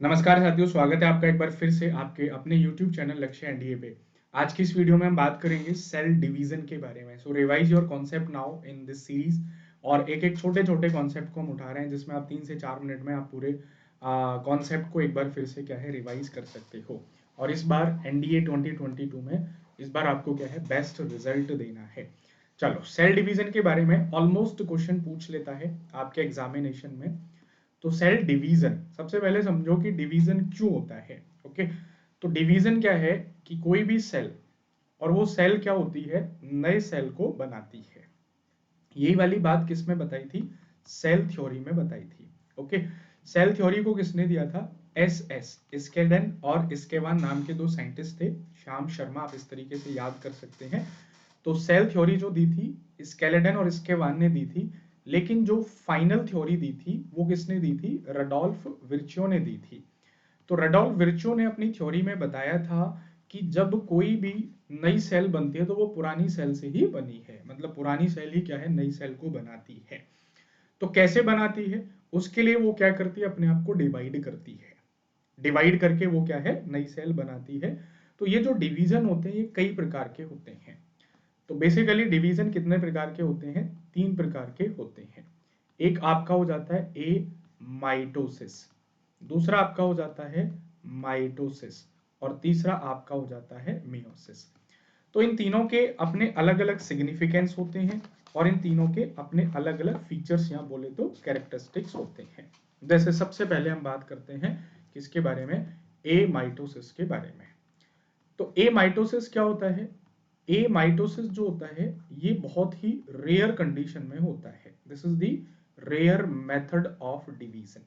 नमस्कार साथियों, स्वागत है आपका एक बार फिर से आपके अपने YouTube चैनल लक्ष्य एनडीए पे। आज की इस वीडियो में हम बात करेंगे सेल डिवीजन के बारे में। So revise your concept now in this series. और एक एक छोटे छोटे कॉन्सेप्ट को हम उठा रहे हैं जिसमें आप 3 से 4 मिनट में आप पूरे कॉन्सेप्ट को एक बार फिर से क्या है रिवाइज कर सकते हो। और इस बार एनडीए 2022 में इस बार आपको क्या है बेस्ट रिजल्ट देना है। चलो, सेल डिवीजन के बारे में ऑलमोस्ट क्वेश्चन पूछ लेता है आपके एग्जामिनेशन में। तो सेल डिवीजन, सबसे पहले समझो कि डिवीजन क्यों होता है। ओके, तो डिवीजन क्या है कि कोई भी सेल, और वो सेल क्या होती है, नए सेल को बनाती है। यही वाली बात किस में बताई थी, सेल थ्योरी में बताई थी। ओके, सेल थ्योरी को किसने दिया था, एस एस स्केलन और स्केवान नाम के दो साइंटिस्ट थे। श्याम शर्मा, आप इस तरीके से याद कर सकते हैं। तो सेल थ्योरी जो दी थी स्केलेडन और स्केवान ने दी थी, लेकिन जो फाइनल थ्योरी दी थी वो किसने दी थी, रडोल्फ विर्च्यो ने दी थी। तो रडोल्फ विर्च्यो ने अपनी थ्योरी में बताया था कि जब कोई भी नई सेल बनती है तो वो पुरानी सेल से ही बनी है, मतलब पुरानी सेल ही क्या है, नई सेल को बनाती है। तो कैसे बनाती है, उसके लिए वो क्या करती है, अपने आप को डिवाइड करती है। डिवाइड करके वो क्या है, नई सेल बनाती है। तो ये जो डिवीजन होते हैं ये कई प्रकार के होते हैं। तो बेसिकली डिवीजन कितने प्रकार के होते हैं, 3 प्रकार के होते हैं। एक आपका हो जाता है ए माइटोसिस, दूसरा आपका हो जाता है माइटोसिस, और तीसरा आपका हो जाता है मियोसिस। तो इन तीनों के अपने अलग अलग सिग्निफिकेंस होते हैं और इन तीनों के अपने अलग अलग फीचर्स या बोले तो कैरेक्टरिस्टिक्स होते हैं। जैसे सबसे पहले हम बात करते हैं किसके बारे में, ए माइटोसिस के बारे में। तो ए माइटोसिस क्या होता है, ए माइटोसिस जो होता है ये बहुत ही रेयर कंडीशन में होता है। This is the rare method of division.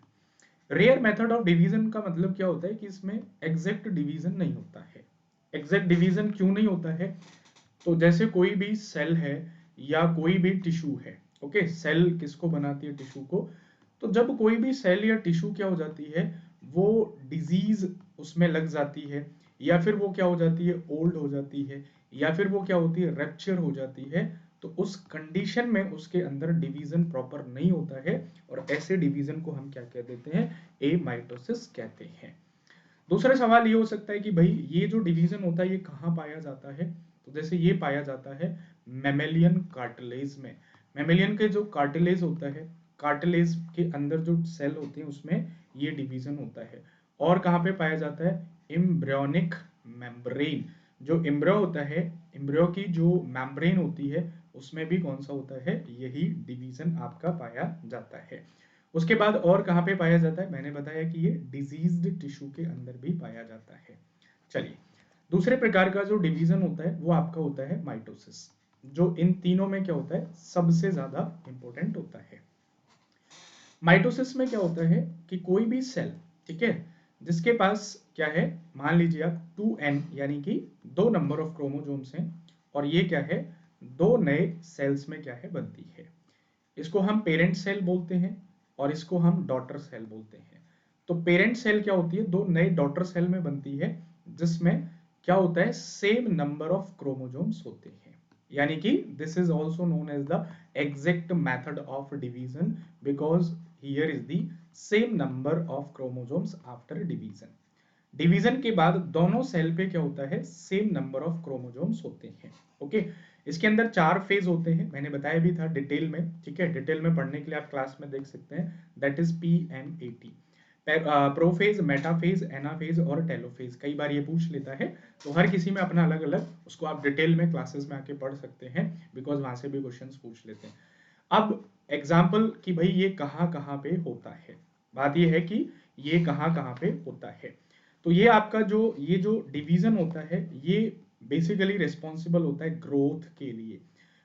Rare method of division का मतलब क्या होता है कि इसमें एग्जैक्ट डिवीजन नहीं होता है। एग्जैक्ट डिवीजन क्यों नहीं होता है, तो जैसे कोई भी सेल है या कोई भी टिश्यू है। ओके, सेल किसको बनाती है, टिश्यू को। तो जब कोई भी सेल या टिश्यू क्या हो जाती है, वो डिजीज उसमें लग जाती है, या फिर वो क्या हो जाती है, ओल्ड हो जाती है, या फिर वो क्या होती है, रैप्चर हो जाती है। तो उस कंडीशन में उसके अंदर डिवीजन प्रॉपर नहीं होता है, और ऐसे डिवीजन को हम क्या कह देते हैं, ए माइटोसिस कहते हैं। दूसरा सवाल ये हो सकता है कि भाई ये जो डिवीजन होता है ये कहाँ पाया जाता है, तो जैसे ये पाया जाता है मेमेलियन कार्टिलेज में। मेमेलियन के जो कार्टिलेज होता है, कार्टिलेज के अंदर जो सेल होते हैं उसमें ये डिवीजन होता है। और कहाँ पे पाया जाता है, एम्ब्रियोनिक मेम्ब्रेन। जो एम्ब्रियो होता है, एम्ब्रियो की जो मेम्ब्रेन होती है उसमें भी कौन सा होता है, यही डिवीजन आपका पाया जाता है। उसके बाद और कहाँ पे पाया जाता है, मैंने बताया कि ये डिजीज्ड टिश्यू के अंदर भी पाया जाता है। चलिए, दूसरे प्रकार का जो डिवीजन होता है वो आपका होता है माइटोसिस, जो इन तीनों में क्या होता है, सबसे ज्यादा इंपॉर्टेंट होता है। माइटोसिस में क्या होता है कि कोई भी सेल, ठीक है, जिसके पास क्या है, मान लीजिए आप 2n यानी कि 2 नंबर ऑफ क्रोमोसोम्स हैं, और ये क्या है, दो नए सेल्स में क्या है, बनती है। इसको हम पेरेंट सेल बोलते हैं और इसको हम डॉटर सेल बोलते हैं। तो पेरेंट सेल क्या होती है, दो नए डॉटर सेल में बनती है, जिसमें क्या होता है, सेम नंबर ऑफ क्रोमोसोम्स होते हैं। यानी कि this is also known as the exact method of division, because here is the same number of chromosomes after division. Division के बाद दोनों सेल पे क्या होता है, सेम नंबर ऑफ क्रोमोसोम्स होते हैं। ओके, इसके अंदर 4 फेज होते हैं, मैंने बताया भी था डिटेल में। ठीक है, डिटेल में पढ़ने के लिए आप क्लास में देख सकते हैं, that is PMAT। Prophase, metaphase, anaphase और टेलोफेज, कई बार ये पूछ लेता है। तो हर किसी में अपना अलग अलग, उसको आप डिटेल में क्लासेस में आके पढ़ सकते हैं, बिकॉज वहां से भी क्वेश्चंस पूछ लेते हैं। अब एग्जाम्पल कि भाई ये कहाँ कहाँ पे होता है, बात ये है कि ये कहाँ कहाँ पे होता है। तो ये आपका जो ये जो डिवीजन होता है ये बेसिकली रिस्पॉन्सिबल होता है ग्रोथ के लिए।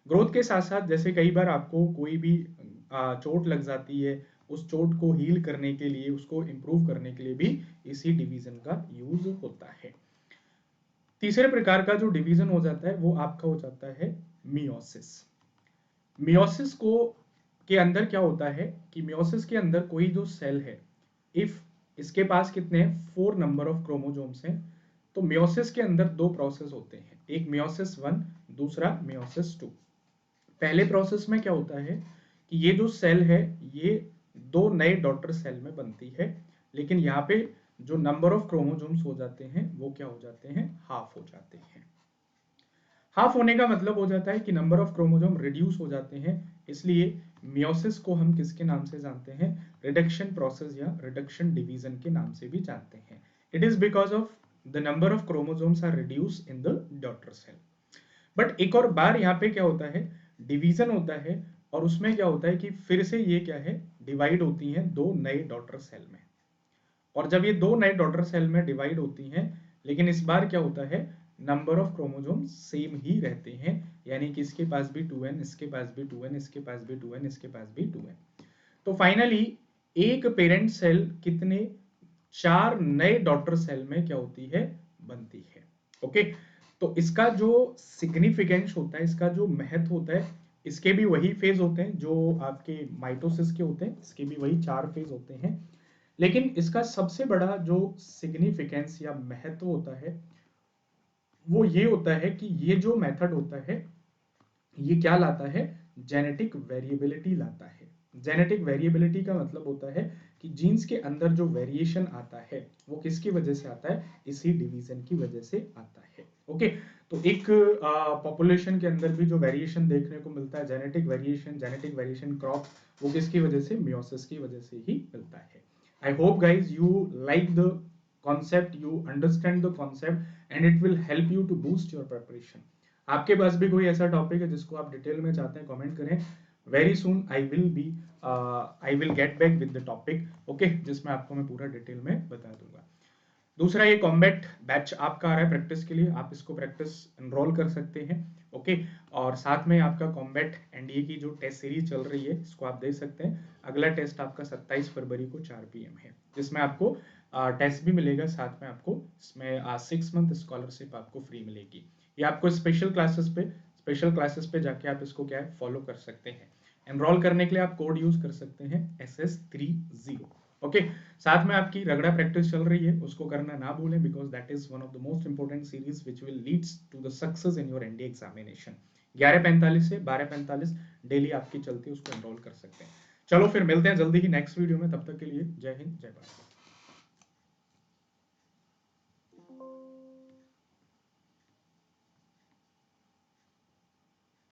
ग्रोथ के साथ साथ जैसे कई बार आपको कोई भी चोट लग जाती है, उस चोट को हील करने के लिए, उसको इम्प्रूव करने के लिए भी इसी डिवीजन का यूज होता है। तीसरे प्रकार का जो डिवीजन हो जाता है वो आपका हो जाता है मियोसिस। मियोसिस को के अंदर क्या होता है कि मियोसिस के अंदर कोई जो सेल है, इफ इसके पास कितने हैं, 4 नंबर ऑफ क्रोमोसोम्स हैं। तो मियोसिस के अंदर दो प्रोसेस होते हैं, एक मियोसिस 1, दूसरा मियोसिस 2। पहले प्रोसेस में क्या होता है कि ये जो सेल है ये दो नए डॉटर सेल में बनती है, लेकिन यहाँ पे जो नंबर ऑफ क्रोमोसोम्स हो जाते हैं वो क्या हो जाते हैं, हाफ हो जाते हैं। हाफ होने का मतलब हो जाता है कि नंबर ऑफ क्रोमोसोम रिड्यूस हो जाते हैं, इसलिए मियोसिस को हम किसके नाम से जानते हैं, रिडक्शन प्रोसेस या रिडक्शन डिवीजन के नाम से भी जानते हैं। It is because of the number of chromosomes are reduce in the daughter cell. But एक और बार यहाँ पे क्या होता है, डिवीजन होता है, और उसमें क्या होता है कि फिर से ये क्या है, डिवाइड होती हैं दो नए डॉटर सेल में। और जब ये दो नए डॉटर सेल में डिवाइड होती हैं, लेकिन इस बार क्या होता है, नंबर ऑफ क्रोमोसोम सेम ही रहते हैं, यानी कि इसके पास भी 2n, इसके पास भी 2n, इसके पास भी 2n, इसके पास भी 2n। तो फाइनली एक पेरेंट सेल कितने, 4 नए डॉटर सेल में क्या होती है, बनती है। ओके, तो इसका जो सिग्निफिकेंस होता है, इसका जो महत्व होता है, इसके भी वही फेज होते हैं जो आपके माइटोसिस के होते हैं, इसके भी वही 4 फेज होते हैं। लेकिन इसका सबसे बड़ा जो सिग्निफिकेंस या महत्व होता है वो ये होता है कि ये जो मेथड होता है ये क्या लाता है, जेनेटिक वेरिएबिलिटी लाता है। जेनेटिक वेरिएबिलिटी का मतलब होता है कि जीन्स के अंदर जो वेरिएशन आता है वो किसकी वजह से आता है, इसी डिवीजन की वजह से आता है। ओके, तो एक पॉपुलेशन के अंदर भी जो वेरिएशन देखने को मिलता है, जेनेटिक वेरिएशन क्रॉप, वो किसकी वजह से, मियोसिस की वजह से ही मिलता है। I hope guys you like the concept, you understand the concept and it will help you to boost your preparation. आपके पास भी कोई ऐसा टॉपिक है जिसको आप डिटेल में चाहते हैं, कमेंट करें। Very soon I will get back with the topic, okay, जिसमें आपको मैं पूरा डिटेल में बता दूंगा। दूसरा, ये कॉम्बैट बैच आपका आ रहा है प्रैक्टिस के लिए, आप इसको प्रैक्टिस एनरोल कर सकते हैं। ओके, और साथ में आपका कॉम्बैट एनडीए की जो टेस्ट सीरीज चल रही है इसको आप दे सकते हैं। अगला टेस्ट आपका 27 फरवरी को 4 PM है, जिसमें आपको टेस्ट भी मिलेगा, साथ में आपको इसमें 6 मंथ स्कॉलरशिप आपको फ्री मिलेगी। ये आपको स्पेशल क्लासेस पे जाके आप इसको क्या है, फॉलो कर सकते हैं। एनरोल करने के लिए आप कोड यूज कर सकते हैं SS30। ओके, साथ में आपकी रगड़ा प्रैक्टिस चल रही है, उसको करना ना भूलें, because that is one of the most important series which will leads to the success in your NDA examination. 11:45 से 12:45 डेली आपकी चलती है, उसको एनरोल कर सकते हैं। चलो फिर मिलते हैं जल्दी ही नेक्स्ट वीडियो में, तब तक के लिए जय हिंद जय भारत।